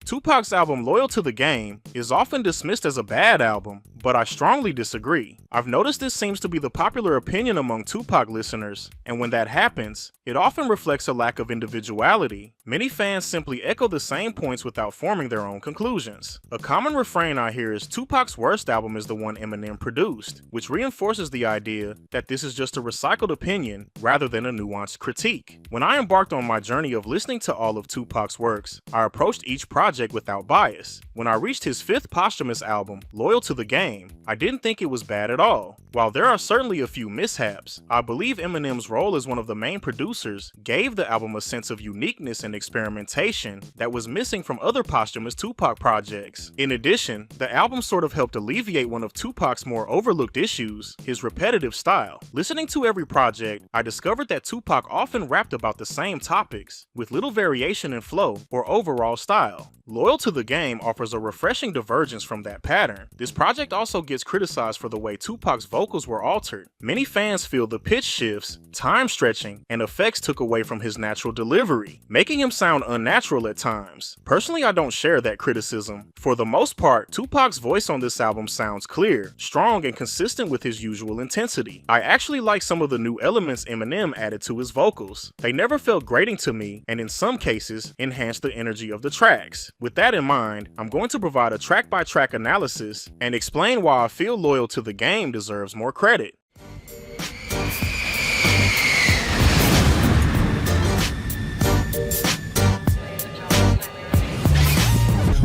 2pac's album Llyod to the Game is often dismissed as a bad album, but I strongly disagree. I've noticed this seems to be the popular opinion among 2pac listeners, and when that happens, it often reflects a lack of individuality. Many fans simply echo the same points without forming their own conclusions. A common refrain I hear is 2pac's worst album is the one Eminem produced, which reinforces the idea that this is just a recycled opinion rather than a nuanced critique. When I embarked on my journey of listening to all of 2pac's works, I approached each project without bias. When I reached his 5th posthumous album, Llyod to the Game, I didn't think it was bad at all. While there are certainly a few mishaps, I believe Eminem's role as one of the main producers gave the album a sense of uniqueness and experimentation that was missing from other posthumous 2pac projects. In addition, the album sort of helped alleviate one of 2pac's more overlooked issues, his repetitive style. Listening to every project, I discovered that 2pac often rapped about the same topics, with little variation in flow or overall style. Llyod to the Game offers a refreshing divergence from that pattern. This project also gets criticized for the way 2pac's vocals were altered. Many fans feel the pitch shifts, time stretching, and effects took away from his natural delivery, making him sound unnatural at times. Personally, I don't share that criticism. For the most part, 2pac's voice on this album sounds clear, strong, and consistent with his usual intensity. I actually like some of the new elements Eminem added to his vocals. They never felt grating to me, and in some cases, enhanced the energy of the tracks. With that in mind, I'm going to provide a track-by-track analysis and explain why I feel Llyod to the Game deserves more credit.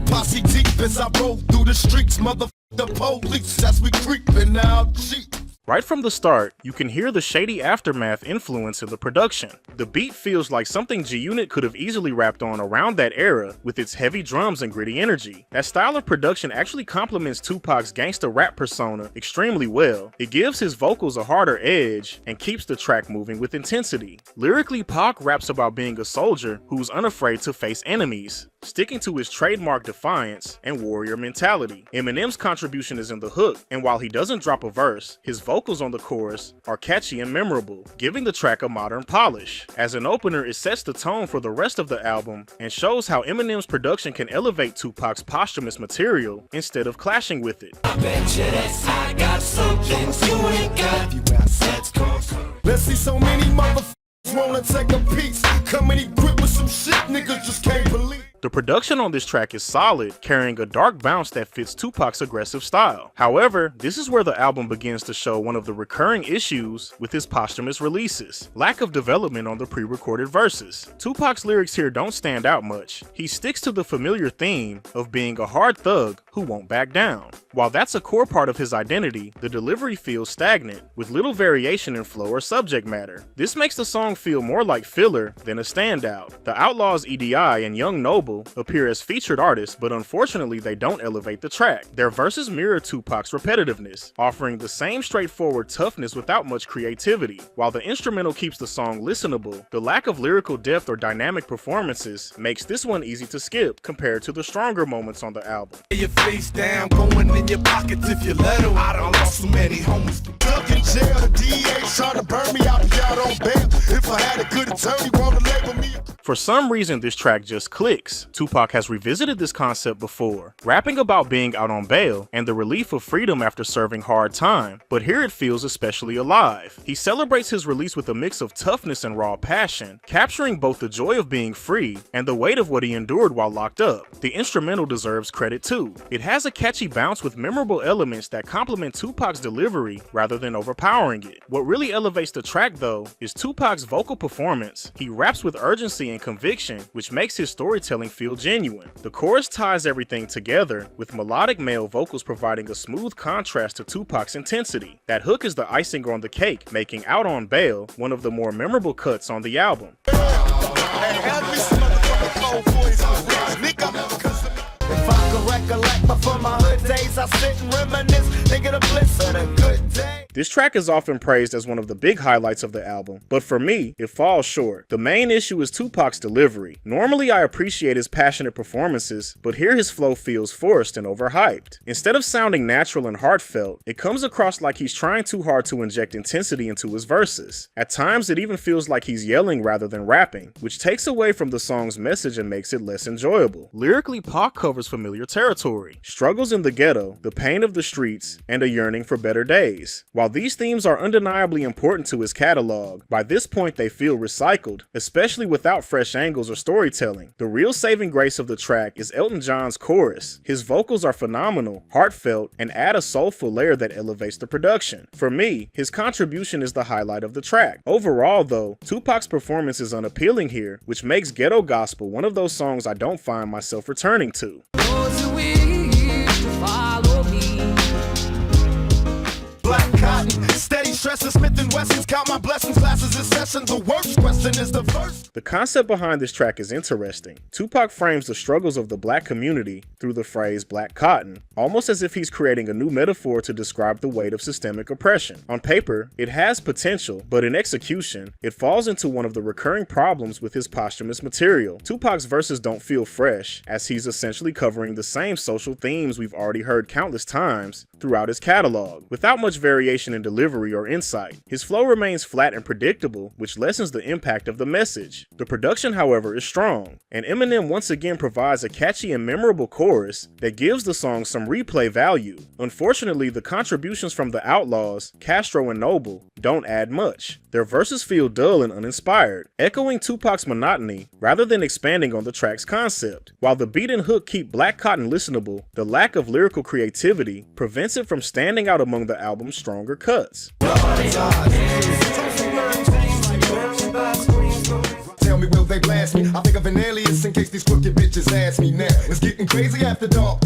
Posse deep as I roll through the streets, the police as we creepin' out cheap. Right from the start, you can hear the shady Aftermath influence in the production. The beat feels like something G-Unit could have easily rapped on around that era with its heavy drums and gritty energy. That style of production actually complements 2pac's gangsta rap persona extremely well. It gives his vocals a harder edge and keeps the track moving with intensity. Lyrically, Pac raps about being a soldier who's unafraid to face enemies, sticking to his trademark defiance and warrior mentality. Eminem's contribution is in the hook, and while he doesn't drop a verse, his vocals on the chorus are catchy and memorable, giving the track a modern polish. As an opener, it sets the tone for the rest of the album and shows how Eminem's production can elevate 2pac's posthumous material instead of clashing with it. I bet you that I got something you ain't got. Let's see so many motherfuckers wanna take a piece. Come and equip with some shit niggas just can't believe. The production on this track is solid, carrying a dark bounce that fits 2pac's aggressive style. However, this is where the album begins to show one of the recurring issues with his posthumous releases: lack of development on the pre-recorded verses. 2pac's lyrics here don't stand out much. He sticks to the familiar theme of being a hard thug who won't back down. While that's a core part of his identity, the delivery feels stagnant, with little variation in flow or subject matter. This makes the song feel more like filler than a standout. The Outlaws E.D.I. and Young Noble appear as featured artists, but unfortunately they don't elevate the track. Their verses mirror 2pac's repetitiveness, offering the same straightforward toughness without much creativity. While the instrumental keeps the song listenable, the lack of lyrical depth or dynamic performances makes this one easy to skip compared to the stronger moments on the album. Your face down, going in your pockets if you let them. I done lost so many homies. Stuck in jail, the DA trying to burn me out on bail. If I had a good attorney, wanna label me. For some reason, this track just clicks. 2pac has revisited this concept before, rapping about being out on bail and the relief of freedom after serving hard time, but here it feels especially alive. He celebrates his release with a mix of toughness and raw passion, capturing both the joy of being free and the weight of what he endured while locked up. The instrumental deserves credit too. It has a catchy bounce with memorable elements that complement 2pac's delivery rather than overpowering it. What really elevates the track though is 2pac's vocal performance. He raps with urgency and conviction, which makes his storytelling feel genuine. The chorus ties everything together, with melodic male vocals providing a smooth contrast to 2pac's intensity. That hook is the icing on the cake, making Out on Bail one of the more memorable cuts on the album. If I could recollect before my hood days, I sit and reminisce, thinking of bliss of the good day. This track is often praised as one of the big highlights of the album, but for me, it falls short. The main issue is Tupac's delivery. Normally I appreciate his passionate performances, but here his flow feels forced and overhyped. Instead of sounding natural and heartfelt, it comes across like he's trying too hard to inject intensity into his verses. At times it even feels like he's yelling rather than rapping, which takes away from the song's message and makes it less enjoyable. Lyrically, Pac covers familiar territory: struggles in the ghetto, the pain of the streets, and a yearning for better days. While these themes are undeniably important to his catalog, by this point they feel recycled, especially without fresh angles or storytelling. The real saving grace of the track is Elton John's chorus. His vocals are phenomenal, heartfelt, and add a soulful layer that elevates the production. For me, his contribution is the highlight of the track. Overall though, Tupac's performance is unappealing here, which makes Ghetto Gospel one of those songs I don't find myself returning to. Black cotton, steady stressing, Smith and Wessons, count my blessings, classes in session. The worst question is the first. The concept behind this track is interesting. Tupac frames the struggles of the black community through the phrase black cotton, almost as if he's creating a new metaphor to describe the weight of systemic oppression. On paper, it has potential, but in execution, it falls into one of the recurring problems with his posthumous material. Tupac's verses don't feel fresh, as he's essentially covering the same social themes we've already heard countless times throughout his catalog, without much variation in delivery or insight. His flow remains flat and predictable, which lessens the impact of the message. The production, however, is strong, and Eminem once again provides a catchy and memorable chorus that gives the song some replay value. Unfortunately, the contributions from the Outlaws, Kastro, and Noble don't add much. Their verses feel dull and uninspired, echoing Tupac's monotony rather than expanding on the track's concept. While the beat and hook keep Black Cotton listenable, the lack of lyrical creativity prevents it from standing out among the album's stronger cuts. Tell me, will they blast me? I think of an alias in case these crooked bitches ask me now. It's getting crazy after dark.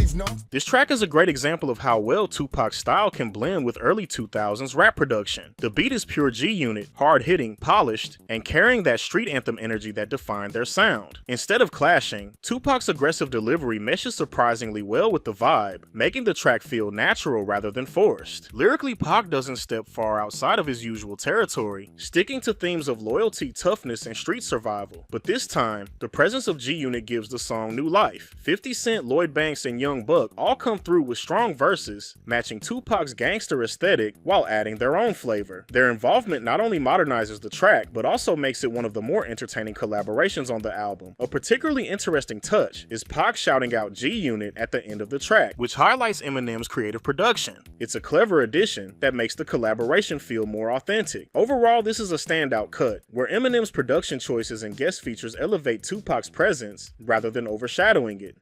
This track is a great example of how well Tupac's style can blend with early 2000s rap production. The beat is pure G-Unit, hard-hitting, polished, and carrying that street anthem energy that defined their sound. Instead of clashing, Tupac's aggressive delivery meshes surprisingly well with the vibe, making the track feel natural rather than forced. Lyrically, Pac doesn't step far outside of his usual territory, sticking to themes of loyalty, toughness, and street survival. But this time, the presence of G-Unit gives the song new life. 50 Cent, Lloyd Banks, and Young Buck all come through with strong verses, matching Tupac's gangster aesthetic while adding their own flavor. Their involvement not only modernizes the track, but also makes it one of the more entertaining collaborations on the album. A particularly interesting touch is Pac shouting out G-Unit at the end of the track, which highlights Eminem's creative production. It's a clever addition that makes the collaboration feel more authentic. Overall, this is a standout cut, where Eminem's production choices and guest features elevate Tupac's presence rather than overshadowing it.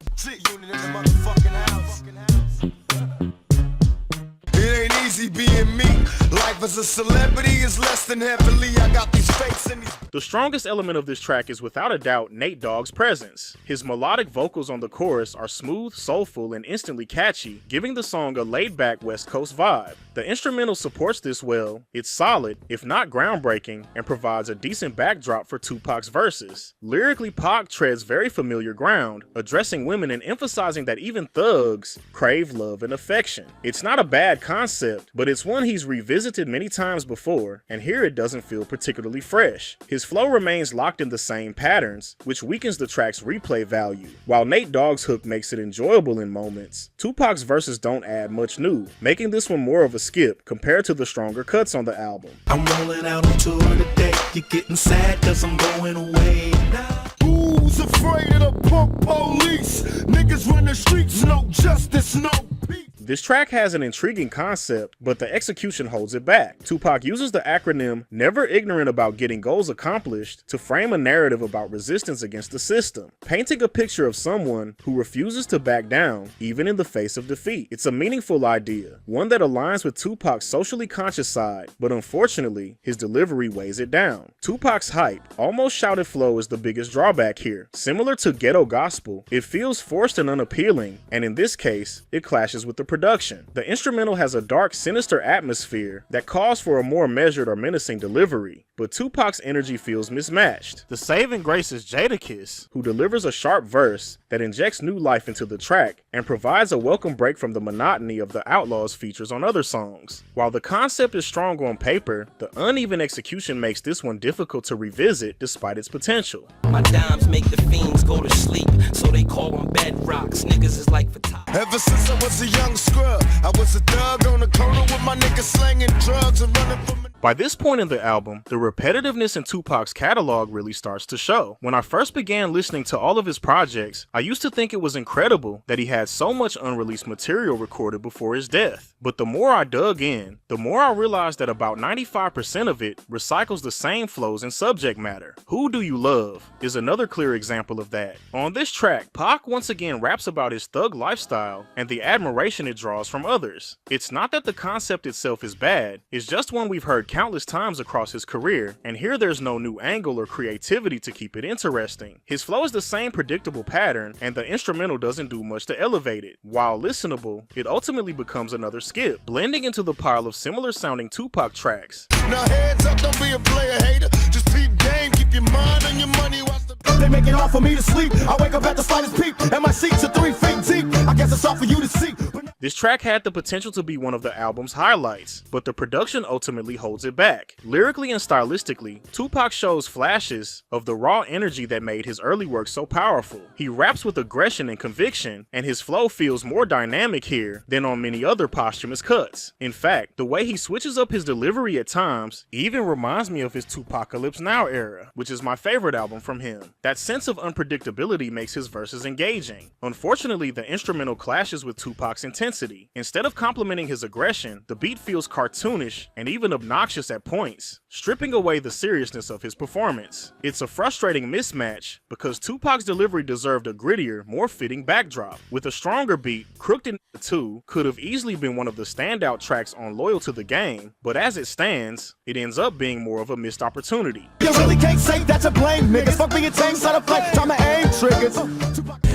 It ain't easy being me. Life as a celebrity is less than heavily. I got these fakes in these. The strongest element of this track is without a doubt Nate Dogg's presence. His melodic vocals on the chorus are smooth, soulful, and instantly catchy, giving the song a laid-back West Coast vibe. The instrumental supports this well. It's solid, if not groundbreaking, and provides a decent backdrop for Tupac's verses. Lyrically, Pac treads very familiar ground, addressing women and emphasizing that even thugs crave love and affection. It's not a bad concept, but it's one he's revisited many times before, and here it doesn't feel particularly fresh. His flow remains locked in the same patterns, which weakens the track's replay value. While Nate Dogg's hook makes it enjoyable in moments, Tupac's verses don't add much new, making this one more of a skip compared to the stronger cuts on the album. I'm rolling out on tour today. You're getting sad cause I'm going away now. Who's afraid of the punk police? Niggas run the streets, no justice, no peace. This track has an intriguing concept, but the execution holds it back. Tupac uses the acronym Never Ignorant About Getting Goals Accomplished to frame a narrative about resistance against the system, painting a picture of someone who refuses to back down, even in the face of defeat. It's a meaningful idea, one that aligns with Tupac's socially conscious side, but unfortunately, his delivery weighs it down. Tupac's hype, almost shouted flow is the biggest drawback here. Similar to Ghetto Gospel, it feels forced and unappealing, and in this case, it clashes with the production. The instrumental has a dark, sinister atmosphere that calls for a more measured or menacing delivery, but 2pac's energy feels mismatched. The saving grace is Jadakiss, who delivers a sharp verse that injects new life into the track and provides a welcome break from the monotony of the Outlaw's features on other songs. While the concept is strong on paper, the uneven execution makes this one difficult to revisit despite its potential. My dimes make the fiends go to sleep, so they call them bedrocks. Niggas is like for top. Ever since I was a young scrub, I was a thug on the corner with my niggas slanging drugs and running from it. By this point in the album, the repetitiveness in 2pac's catalog really starts to show. When I first began listening to all of his projects, I used to think it was incredible that he had so much unreleased material recorded before his death. But the more I dug in, the more I realized that about 95% of it recycles the same flows and subject matter. Who Do You Love is another clear example of that. On this track, Pac once again raps about his thug lifestyle and the admiration it draws from others. It's not that the concept itself is bad, it's just one we've heard countless times across his career, and here there's no new angle or creativity to keep it interesting. His flow is the same predictable pattern, and the instrumental doesn't do much to elevate it. While listenable, it ultimately becomes another skip, blending into the pile of similar sounding 2pac tracks. Now heads up, don't be a player hater. Just peep game, keep your mind on your money. Watch the They make it hard for me to sleep. I wake up at the slightest peep, and my sheets are 3 feet deep. I guess it's all for you to see. This track had the potential to be one of the album's highlights, but the production ultimately holds it back. Lyrically and stylistically, 2pac shows flashes of the raw energy that made his early work so powerful. He raps with aggression and conviction, and his flow feels more dynamic here than on many other posthumous cuts. In fact, the way he switches up his delivery at times even reminds me of his 2pacalypse Now era, which is my favorite album from him. That sense of unpredictability makes his verses engaging. Unfortunately, the instrumental clashes with 2pac's intensity. Instead of complementing his aggression, the beat feels cartoonish and even obnoxious at points, stripping away the seriousness of his performance. It's a frustrating mismatch because 2pac's delivery deserved a grittier, more fitting backdrop. With a stronger beat, Crooked and 2 could have easily been one of the standout tracks on Loyal to the Game, but as it stands, it ends up being more of a missed opportunity. You really can't say that you blame niggas. Fuck being tame, side of play, time to aim triggers.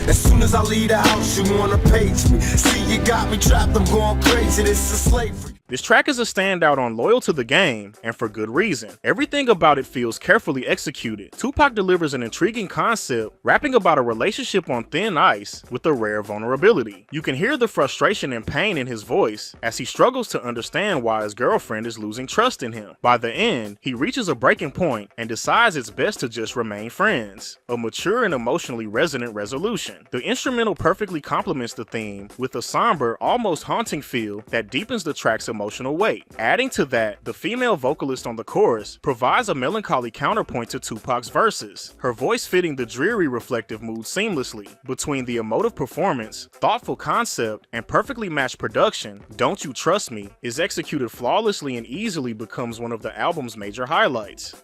As soon as I leave the house, you wanna page me. See, you got me trapped, I'm going crazy. This is slavery. This track is a standout on Loyal to the Game, and for good reason. Everything about it feels carefully executed. 2pac delivers an intriguing concept, rapping about a relationship on thin ice with a rare vulnerability. You can hear the frustration and pain in his voice as he struggles to understand why his girlfriend is losing trust in him. By the end, he reaches a breaking point and decides it's best to just remain friends. A mature and emotionally resonant resolution. The instrumental perfectly complements the theme with a somber, almost haunting feel that deepens the track's emotional weight. Adding to that, the female vocalist on the chorus provides a melancholy counterpoint to 2pac's verses, her voice fitting the dreary reflective mood seamlessly. Between the emotive performance, thoughtful concept, and perfectly matched production, Don't You Trust Me is executed flawlessly and easily becomes one of the album's major highlights.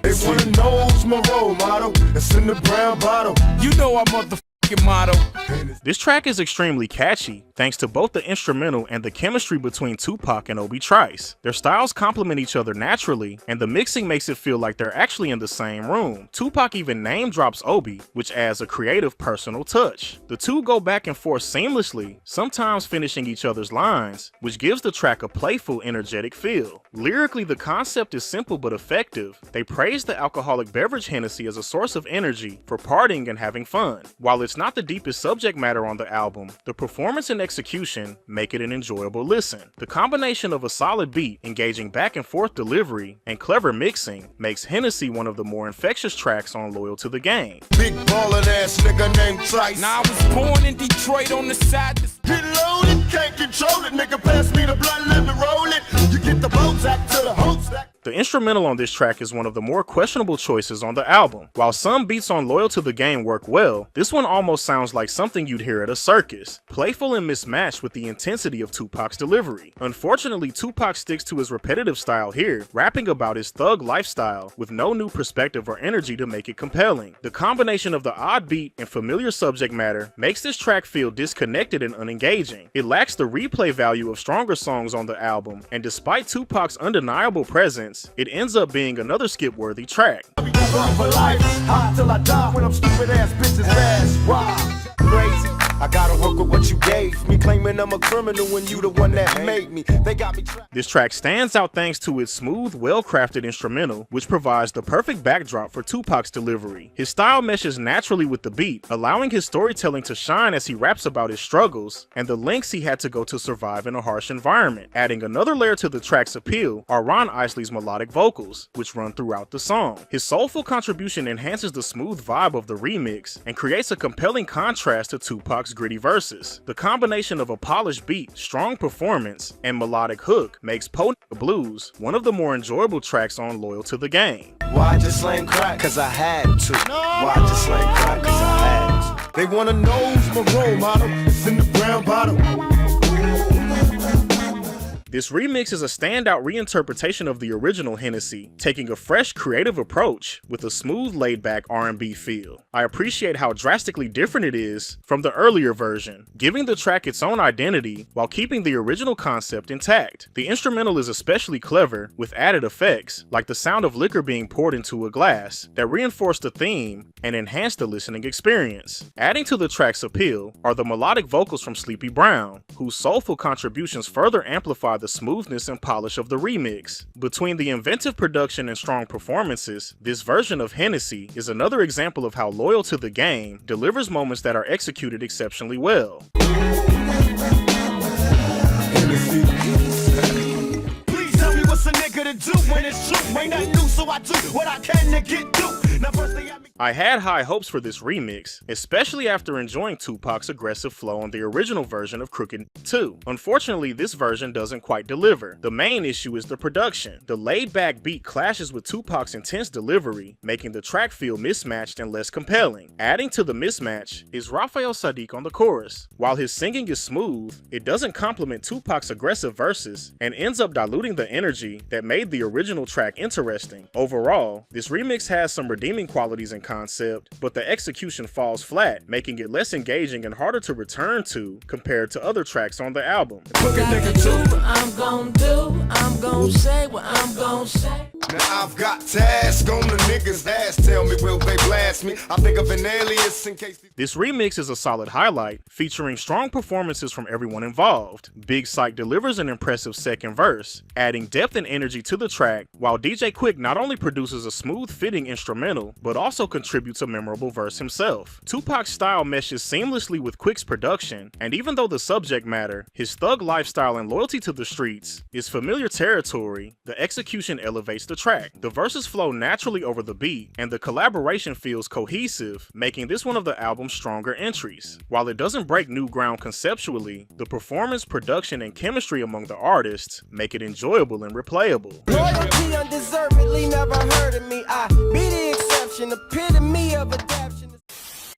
They wanna know who's my role model. It's in the brown bottle. You know our motherfucking motto. This track is extremely catchy, thanks to both the instrumental and the chemistry between 2pac and Obie Trice. Their styles complement each other naturally, and the mixing makes it feel like they're actually in the same room. 2pac even name drops Obie, which adds a creative personal touch. The two go back and forth seamlessly, sometimes finishing each other's lines, which gives the track a playful, energetic feel. Lyrically, the concept is simple but effective. They praise the alcoholic beverage Hennessey as a source of energy for partying and having fun. While it's not the deepest subject matter on the album, the performance and execution make it an enjoyable listen. The combination of a solid beat, engaging back and forth delivery, and clever mixing makes Hennessey one of the more infectious tracks on Loyal to the Game. Big ballin' ass nigga named Trice. Now I was born in Detroit on the side. Get loaded, can't control it. Nigga, pass me the blunt, let me roll it. You get the boats out to the hopes that. The instrumental on this track is one of the more questionable choices on the album. While some beats on Loyal to the Game work well, this one almost sounds like something you'd hear at a circus, playful and mismatched with the intensity of 2pac's delivery. Unfortunately, 2pac sticks to his repetitive style here, rapping about his thug lifestyle with no new perspective or energy to make it compelling. The combination of the odd beat and familiar subject matter makes this track feel disconnected and unengaging. It lacks the replay value of stronger songs on the album, and despite 2pac's undeniable presence, sense, it ends up being another skip-worthy track. For life, high till I die when I'm stupid ass bitches fast. Wow, crazy. I gotta work with what you gave me, claiming I'm a criminal when you the one that made me. They got me trapped. This track stands out thanks to its smooth, well-crafted instrumental, which provides the perfect backdrop for 2pac's delivery. His style meshes naturally with the beat, allowing his storytelling to shine as he raps about his struggles and the lengths he had to go to survive in a harsh environment. Adding another layer to the track's appeal are Ron Isley's melodic vocals, which run throughout the song. His soulful contribution enhances the smooth vibe of the remix and creates a compelling contrast to 2pac's gritty verses. The combination of a polished beat, strong performance, and melodic hook makes Potent Blues one of the more enjoyable tracks on Loyal to the Game. Why just slang crack? Cause I had to. Why just slang crack? Cause I had to. They wanna know who's my role model. It's in the brown bottle. This remix is a standout reinterpretation of the original Hennessey, taking a fresh, creative approach with a smooth, laid-back R&B feel. I appreciate how drastically different it is from the earlier version, giving the track its own identity while keeping the original concept intact. The instrumental is especially clever, with added effects, like the sound of liquor being poured into a glass, that reinforce the theme and enhance the listening experience. Adding to the track's appeal are the melodic vocals from Sleepy Brown, whose soulful contributions further amplify the smoothness and polish of the remix. Between the inventive production and strong performances, this version of Hennessey is another example of how Loyal to the Game delivers moments that are executed exceptionally well. Please tell me what's a nigga to do when it's true. Ain't nothing new, so I do what I can to get through. Now first thing I had high hopes for this remix, especially after enjoying 2pac's aggressive flow on the original version of Crooked 2. Unfortunately, this version doesn't quite deliver. The main issue is the production. The laid-back beat clashes with 2pac's intense delivery, making the track feel mismatched and less compelling. Adding to the mismatch is Raphael Saadiq on the chorus. While his singing is smooth, it doesn't complement 2pac's aggressive verses and ends up diluting the energy that made the original track interesting. Overall, this remix has some redeeming qualities and concept, but the execution falls flat, making it less engaging and harder to return to compared to other tracks on the album. I'm gon' say what I'm gon' say. Now I've got tasks on the niggas' ass. Tell me, will they blast me? I think of an alias in case. This remix is a solid highlight, featuring strong performances from everyone involved. Big Syke delivers an impressive second verse, adding depth and energy to the track, while DJ Quik not only produces a smooth-fitting instrumental, but also contributes a memorable verse himself. 2pac's style meshes seamlessly with Quik's production, and even though the subject matter, his thug lifestyle and loyalty to the streets, is familiar territory, the execution elevates the track. The verses flow naturally over the beat, and the collaboration feels cohesive, making this one of the album's stronger entries. While it doesn't break new ground conceptually, the performance, production, and chemistry among the artists make it enjoyable and replayable. Loyalty undeservedly never heard of me. I be the exception, epitome of adaption.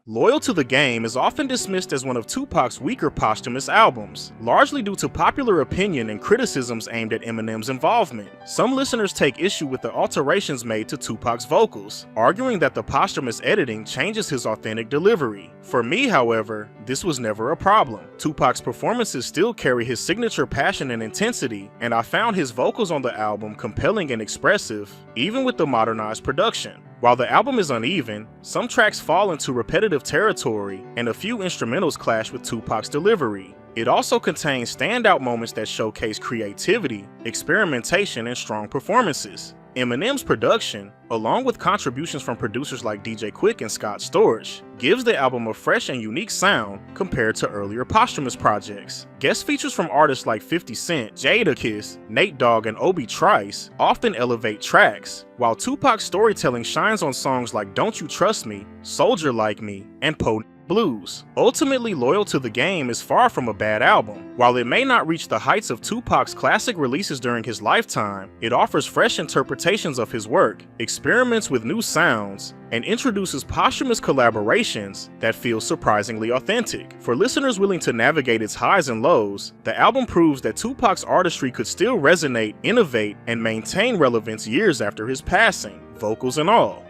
Loyal to the Game is often dismissed as one of 2pac's weaker posthumous albums, largely due to popular opinion and criticisms aimed at Eminem's involvement. Some listeners take issue with the alterations made to 2pac's vocals, arguing that the posthumous editing changes his authentic delivery. For me, however, this was never a problem. 2pac's performances still carry his signature passion and intensity, and I found his vocals on the album compelling and expressive, even with the modernized production. While the album is uneven, some tracks fall into repetitive territory, and a few instrumentals clash with 2pac's delivery. It also contains standout moments that showcase creativity, experimentation, and strong performances. Eminem's production, along with contributions from producers like DJ Quik and Storch, gives the album a fresh and unique sound compared to earlier posthumous projects. Guest features from artists like 50 Cent, Jadakiss, Nate Dogg, and Obie Trice often elevate tracks, while 2pac's storytelling shines on songs like Don't You Trust Me, Soldier Like Me, and Potent Blues. Ultimately, Loyal to the Game is far from a bad album. While it may not reach the heights of 2pac's classic releases during his lifetime, it offers fresh interpretations of his work, experiments with new sounds, and introduces posthumous collaborations that feel surprisingly authentic. For listeners willing to navigate its highs and lows, the album proves that 2pac's artistry could still resonate, innovate, and maintain relevance years after his passing, vocals and all.